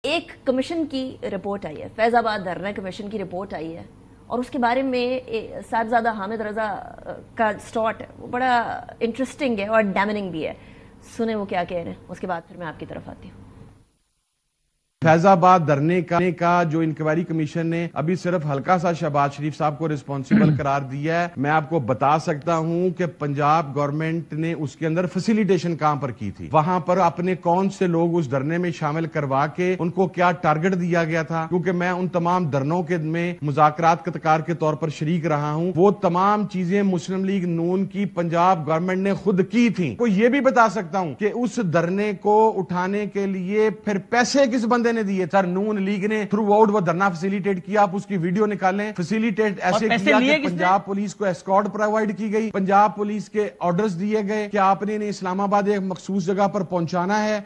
ایک کمیشن کی رپورٹ آئی ہے، فیض آباد دھرنا کمیشن کی رپورٹ آئی ہے، اور اس کے بارے میں صاحبزادہ حامد رضا کا سٹارٹ ہے، وہ بڑا انٹرسٹنگ ہے اور ڈیمننگ بھی ہے. سنیں وہ کیا کہہ رہے ہیں، اس کے بعد پھر میں آپ کی طرف آتی ہوں. فیض آباد دھرنے کا جو انکوائری کمیشن نے ابھی صرف ہلکا سا شہباز شریف صاحب کو ریسپانسیبل قرار دیا ہے. میں آپ کو بتا سکتا ہوں کہ پنجاب گورنمنٹ نے اس کے اندر فیسیلیٹیشن کہاں پر کی تھی، وہاں پر اپنے کون سے لوگ اس دھرنے میں شامل کروا کے ان کو کیا ٹارگٹ دیا گیا تھا. کیونکہ میں ان تمام دھرنوں کے میں مذاکرات کتکار کے طور پر شریک رہا ہوں. وہ تمام چیزیں مسلم لیگ نون کی پنجاب گورنمنٹ نے خود کی تھیں. کو یہ بھی بتا سکتا ہوں کہ اس دھرنے کو اٹھانے کے لیے پھر پیسے کس بندے نے دیے. سر نون لیگ نے تھرو آؤٹ وہ دھرنا فیسیلیٹیٹ کیا. آپ اس کی ویڈیو نکالیں. فیسیلیٹیٹ ایسے کیا کہ پنجاب پولیس کو اسکارٹ پرووائڈ کی گئی، پنجاب پولیس کے آرڈرز دیے گئے کہ آپ نے انہیں اسلام آباد ایک مخصوص جگہ پر پہنچانا ہے.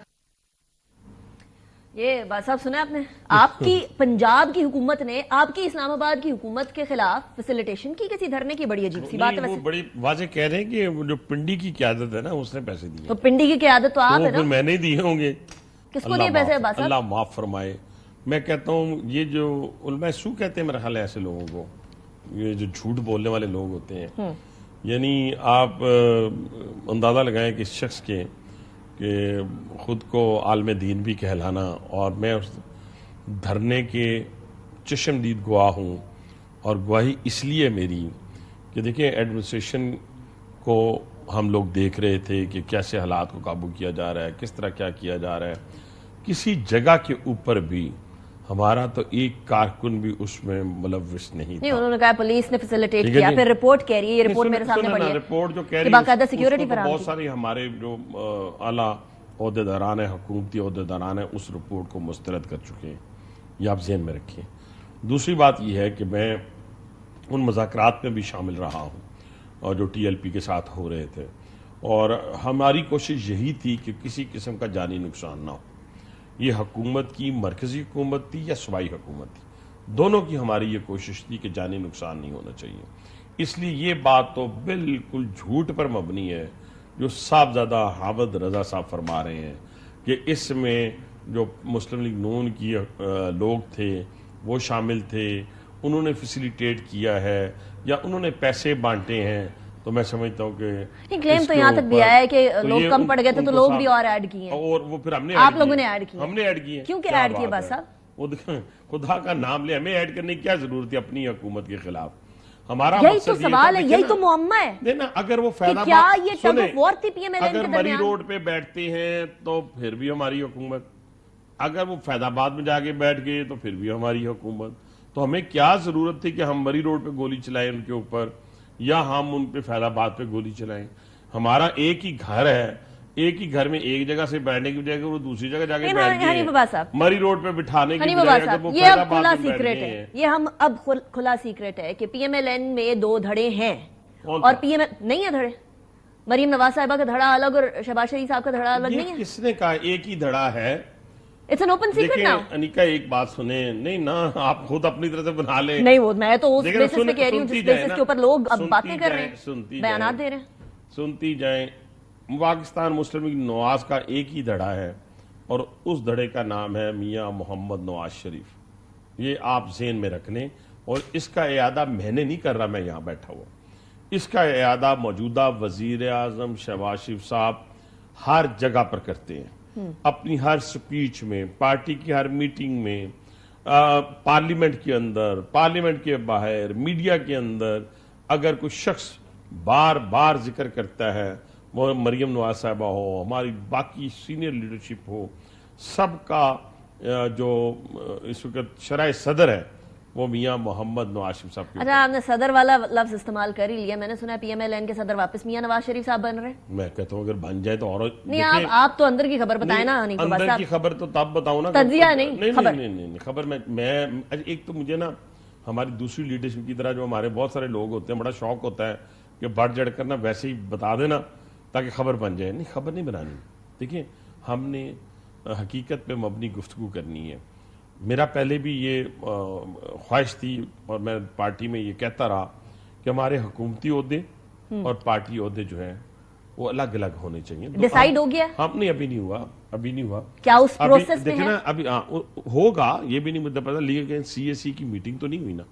یہ بات صاحب سنا آپ نے، آپ کی پنجاب کی حکومت نے آپ کی اسلام آباد کی حکومت کے خلاف فیسیلیٹیشن کی کسی دھرنے کی. بڑی عجیب سی بات ہے. وہ بڑی واضح کہہ رہے ہیں کہ جو پنڈی کی قیادت ہے نا اس نے پیسے دیے. تو پنڈی کی قیادت تو آپ ہے نا، میں نہیں دیے ہوں گے. کس کو دیے پیسے؟ اللہ معاف فرمائے. میں کہتا ہوں یہ جو علماء سو کہتے ہیں میرا خیال ہے ایسے لوگوں کو، یہ جو جھوٹ بولنے والے لوگ ہوتے ہیں، یعنی آپ اندازہ لگائیں کہ اس شخص کے کہ خود کو عالم دین بھی کہلانا، اور میں اس دھرنے کے چشمدید گواہ ہوں. اور گواہی اس لیے میری کہ دیکھیں ایڈمنسٹریشن کو ہم لوگ دیکھ رہے تھے کہ کیسے حالات کو قابو کیا جا رہا ہے، کس طرح کیا کیا جا رہا ہے. کسی جگہ کے اوپر بھی ہمارا تو ایک کارکن بھی اس میں ملوث نہیں تھا. انہوں نے کہا پولیس نے فیسیلیٹیٹ کیا. پھر رپورٹ کہہ رہی ہے، یہ رپورٹ میرے سامنے پڑی ہے، رپورٹ جو کہہ رہی ہے باقاعدہ سیکیورٹی فراہم بہت ساری ہمارے جو اعلیٰ عہدیداران ہیں، حکومتی عہدیداران ہیں، اس رپورٹ کو مسترد کر چکے ہیں. یہ آپ ذہن میں رکھیں. دوسری بات یہ ہے کہ میں ان مذاکرات میں بھی شامل رہا ہوں اور جو ٹی ایل پی کے ساتھ ہو رہے تھے، اور ہماری کوشش یہی تھی کہ کسی قسم کا جانی نقصان نہ ہو. یہ حکومت کی مرکزی حکومت تھی یا صوبائی حکومت تھی، دونوں کی ہماری یہ کوشش تھی کہ جانی نقصان نہیں ہونا چاہیے. اس لیے یہ بات تو بالکل جھوٹ پر مبنی ہے جو صاحبزادہ حامد رضا صاحب فرما رہے ہیں کہ اس میں جو مسلم لیگ نون کی لوگ تھے وہ شامل تھے، انہوں نے فیسیلیٹیٹ کیا ہے یا انہوں نے پیسے بانٹے ہیں. تو میں سمجھتا ہوں کہ کلیم تو یہاں تک بھی آیا ہے کہ لوگ کم پڑ گئے تھے تو لوگ بھی اور ایڈ کیے ہیں، اور وہ پھر آپ لوگوں نے ایڈ کیے. ہم نے ایڈ کیے. کیوں کہ ایڈ کیے بس صاحب؟ خدا کا نام لے، ہمیں ایڈ کرنے کی کیا ضرورت تھی اپنی حکومت کے خلاف؟ ہمارا یہی تو سوال ہے، یہی تو معمہ ہے. دیکھنا اگر وہ فیض آباد کیا یہ ٹگ آف وار تھی پی ایم ایل این کے اگر درمیان؟ مری روڈ پہ بیٹھتے ہیں تو پھر بھی ہماری حکومت، اگر وہ فیض آباد میں جا کے بیٹھ گئے تو پھر بھی ہماری حکومت. تو ہمیں کیا ضرورت تھی کہ ہم مری روڈ پہ گولی چلائیں ان کے اوپر، یا ہم ان پہ فیض آباد پہ گولی چلائیں؟ ہمارا ایک ہی گھر ہے، ایک ہی گھر میں ایک جگہ سے بیٹھنے کی بجائے وہ دوسری جگہ جا کے بیٹھ گئے، مری روڈ پہ بٹھانے کی بجائے اگر وہ فیض آباد میں بیٹھ گئے ہیں. یہ ہم اب کھلا سیکرٹ ہے کہ پی ایم ایل این میں دو دھڑے ہیں، اور پی ایم ایل نہیں ہے دھڑے. مریم نواز صاحبہ کا دھڑا الگ اور شہباز شریف صاحب کا دھڑا الگ نہیں ہے. کس نے کہا ایک ہی دھڑا ہے؟ It's an open secret now. Anika ایک بات سنیں، نہیں نا آپ خود اپنی طرف سے بنا لیں. نہیں وہ میں تو اس بیسس پہ کہہ رہی ہوں جس بیسس کے اوپر لوگ اب باتیں کر رہے ہیں، بیانات دے رہے ہیں. سنتی جائیں. پاکستان مسلم لیگ نواز کا ایک ہی دھڑا ہے، اور اس دھڑے کا نام ہے میاں محمد نواز شریف. یہ آپ ذہن میں رکھ لیں. اور اس کا اعادہ میں نے نہیں کر رہا، میں یہاں بیٹھا ہوا. اس کا اعادہ موجودہ وزیر اعظم شہباز شریف صاحب ہر جگہ پر کرتے ہیں، اپنی ہر سپیچ میں، پارٹی کی ہر میٹنگ میں، پارلیمنٹ کے اندر، پارلیمنٹ کے باہر، میڈیا کے اندر. اگر کوئی شخص بار بار ذکر کرتا ہے، وہ مریم نواز صاحبہ ہو، ہماری باقی سینئر لیڈرشپ ہو، سب کا جو اس وقت شرح صدر ہے وہ میاں محمد نواز شریف صاحب. اچھا، آپ نے صدر والا لفظ استعمال کر ہی لیا. میں نے سنا پی ایم ایل این کے صدر واپس میاں نواز شریف صاحب بن رہے ہیں. میں کہتا ہوں اگر بن جائے تو اور نہیں، آپ تو اندر کی خبر بتائیں نا. اندر کی خبر تو تب بتاؤں نا، تجزیہ نہیں، خبر. نہیں خبر. میں ایک تو مجھے نا ہماری دوسری لیڈرشپ کی طرح جو ہمارے بہت سارے لوگ ہوتے ہیں بڑا شوق ہوتا ہے کہ بڑھ جڑ کر نا ویسے ہی بتا دینا تاکہ خبر بن جائے. نہیں، خبر نہیں بنانی. دیکھیں ہم نے حقیقت پہ مبنی گفتگو کرنی ہے. میرا پہلے بھی یہ خواہش تھی اور میں پارٹی میں یہ کہتا رہا کہ ہمارے حکومتی عہدے اور پارٹی عہدے جو ہیں وہ الگ الگ ہونے چاہیے. ڈیسائیڈ ہو گیا؟ ہم نے ابھی نہیں ہوا. ابھی نہیں ہوا. کیا اس پروسیس میں دیکھیں ہے؟ نا ابھی ہوگا, یہ بھی نہیں مجھے پتا, لیکن سی ایس سی کی میٹنگ تو نہیں ہوئی نا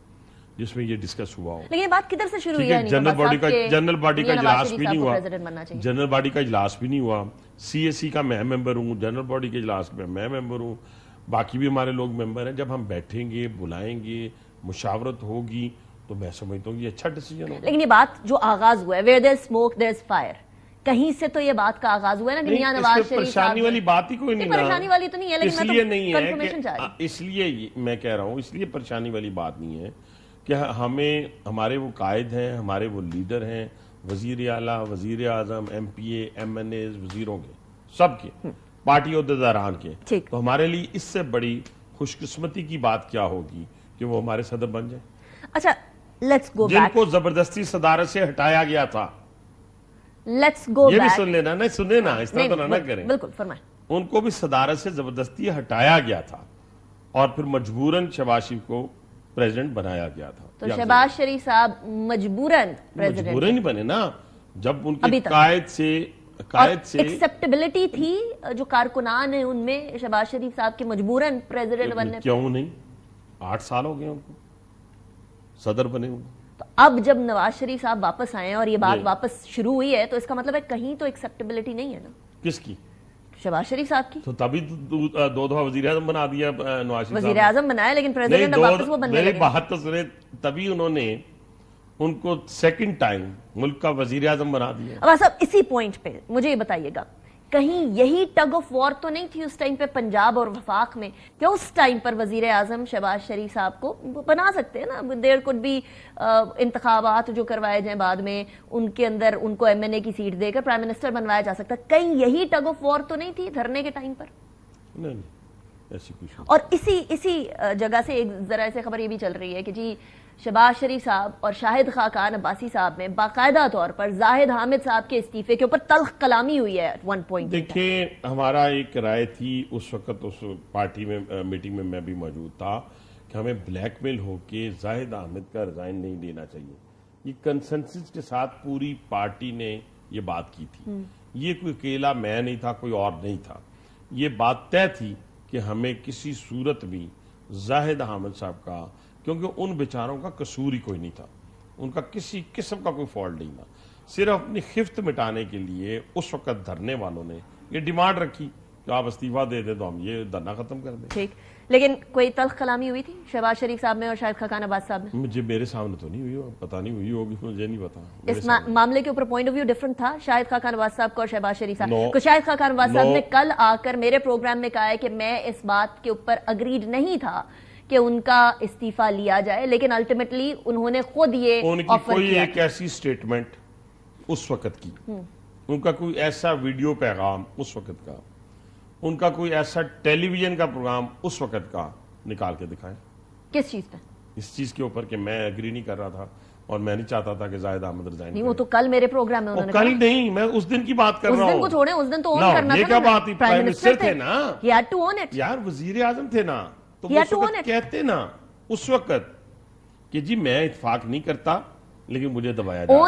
جس میں یہ ڈسکس ہوا ہو. لیکن یہ بات کدھر سے شروع ہوئی ہے؟ جنرل باڈی کا اجلاس بھی نہیں ہوا, جنرل باڈی کا اجلاس بھی نہیں ہوا. سی ایس سی کا میں ممبر ہوں, جنرل باڈی کے اجلاس میں میں ممبر ہوں, باقی بھی ہمارے لوگ ممبر ہیں. جب ہم بیٹھیں گے, بلائیں گے, مشاورت ہوگی, تو میں سمجھتا ہوں یہ اچھا ڈیسیجن ہوگا. لیکن یہ بات جو آغاز ہوا ہے, where there's smoke there's fire, کہیں سے تو یہ بات کا آغاز ہوا ہے نا کہ میاں نواز شریف پریشانی والی بات ہی کوئی نہیں. پریشانی والی تو نہیں ہے, لیکن اس لیے نہیں ہے کنفرمیشن چاہ رہی ہوں. اس لیے میں کہہ رہا ہوں, اس لیے پریشانی والی بات نہیں ہے کہ ہمیں ہمارے وہ قائد ہیں, ہمارے وہ لیڈر ہیں, وزیر اعلیٰ, وزیر اعظم, ایم پی اے, ایم این ایز, وزیروں کے, سب کے, پارٹی عہدیداران کے, تو ہمارے لیے اس سے بڑی خوش قسمتی کی بات کیا ہوگی کہ وہ ہمارے صدر بن جائیں. اچھا لیٹس گو بیک, جن کو زبردستی صدارت سے ہٹایا گیا تھا, لیٹس گو بیک, یہ بھی سن لینا, نہیں سنیں نا, اس طرح تو نہ کریں. بالکل فرمائیں. ان کو بھی صدارت سے زبردستی ہٹایا گیا تھا اور پھر مجبوراً شہباز شریف کو پریزیڈنٹ بنایا گیا تھا. تو شہباز شریف صاحب مجبوراً پریزیڈنٹ مجبوراً نہیں بنے نا, جب ان کے قائد سے ایکسپٹیبلٹی تھی جو کارکنان ہیں ان میں شہباز شریف صاحب کے مجبوراً پریزیڈنٹ بننے. کیوں نہیں, 8 سال ہو گئے ان کو صدر بنے ہوئے. تو اب جب نواز شریف صاحب واپس آئے اور یہ بات واپس شروع ہوئی ہے, تو اس کا مطلب ہے کہیں تو ایکسپٹیبلٹی نہیں ہے نا. کس کی؟ شہباز شریف صاحب کی. تو تبھی 2 دفعہ وزیر اعظم بنا دیا نواز شریف. وزیر اعظم بنایا, لیکن پریزیڈنٹ واپس وہ بننے لگے. میری بات تو سنیں, تبھی انہوں نے ان کو سیکنڈ ٹائم ملک کا وزیر اعظم بنا دیا. اب صاحب اسی پوائنٹ پہ مجھے یہ بتائیے گا, کہیں یہی ٹگ آف وار تو نہیں تھی اس ٹائم پہ پنجاب اور وفاق میں کہ اس ٹائم پر وزیر اعظم شہباز شریف صاحب کو بنا سکتے ہیں نا, دیر کوڈ بھی انتخابات جو کروائے جائیں بعد میں, ان کے اندر ان کو ایم این اے کی سیٹ دے کر پرائم منسٹر بنوایا جا سکتا. کہیں یہی ٹگ آف وار تو نہیں تھی دھرنے کے ٹائم پر؟ نہیں, ایسی کچھ. اور اسی جگہ سے ایک ذرا سے خبر یہ بھی چل رہی ہے کہ جی شہباز شریف صاحب اور شاہد خاقان عباسی صاحب میں باقاعدہ طور پر زاہد حامد صاحب کے استعفے کے اوپر تلخ کلامی ہوئی ہے at one point. دیکھیں, ہمارا ایک رائے تھی اس وقت, اس پارٹی میں میٹنگ میں میں بھی موجود تھا, کہ ہمیں بلیک میل ہو کے زاہد حامد کا ریزائن نہیں دینا چاہیے. یہ کنسنسس کے ساتھ پوری پارٹی نے یہ بات کی تھی. یہ کوئی اکیلا میں نہیں تھا, کوئی اور نہیں تھا. یہ بات طے تھی کہ ہمیں کسی صورت بھی زاہد حامد صاحب کا, کیونکہ ان بیچاروں کا قصور ہی کوئی نہیں تھا, ان کا کسی قسم کا کوئی فالٹ نہیں تھا, صرف اپنی خفت مٹانے کے لیے اس وقت دھرنے والوں نے یہ ڈیمانڈ رکھی کہ آپ استعفیٰ دے دیں تو ہم یہ دھرنا ختم کر دیں. ٹھیک, لیکن کوئی تلخ کلامی ہوئی تھی شہباز شریف صاحب میں اور شاہد خاقان عباسی صاحب میں؟ مجھے میرے سامنے تو نہیں ہوئی, پتہ نہیں ہوئی ہوگی, مجھے نہیں پتا. اس معاملے کے اوپر پوائنٹ آف ویو ڈفرنٹ تھا شاہد خاقان عباسی صاحب کو اور شہباز شریف صاحب کو. شاہد خاقان عباسی صاحب نے کل آ کر میرے پروگرام میں کہا ہے کہ میں اس بات کے اوپر اگریڈ نہیں تھا کہ ان کا استعفیٰ لیا جائے, لیکن الٹیمیٹلی انہوں نے خود یہ آفر کوئی کیا. ایک ایسی سٹیٹمنٹ اس وقت کی, ان کا کوئی ایسا ویڈیو پیغام اس وقت کا, ان کا کوئی ایسا ٹیلی ویژن کا پروگرام اس وقت کا نکال کے دکھائیں. کس چیز پہ؟ اس چیز کے اوپر کہ میں ایگری نہیں کر رہا تھا اور میں نہیں چاہتا تھا کہ زاہد احمد ریزائن. نہیں, وہ تو کل میرے پروگرام میں انہوں نے کل نہیں, میں اس دن کی بات کر رہا ہوں. اس دن کو چھوڑیں, اس دن تو اون کرنا تھا. یہ کیا بات تھی, پرائم منسٹر تھے نا, he had to own it. یار وزیر اعظم تھے نا, تو وہ اس وقت کہتے نا اس وقت کہ جی میں اتفاق نہیں کرتا لیکن مجھے دبایا جا رہا ہے.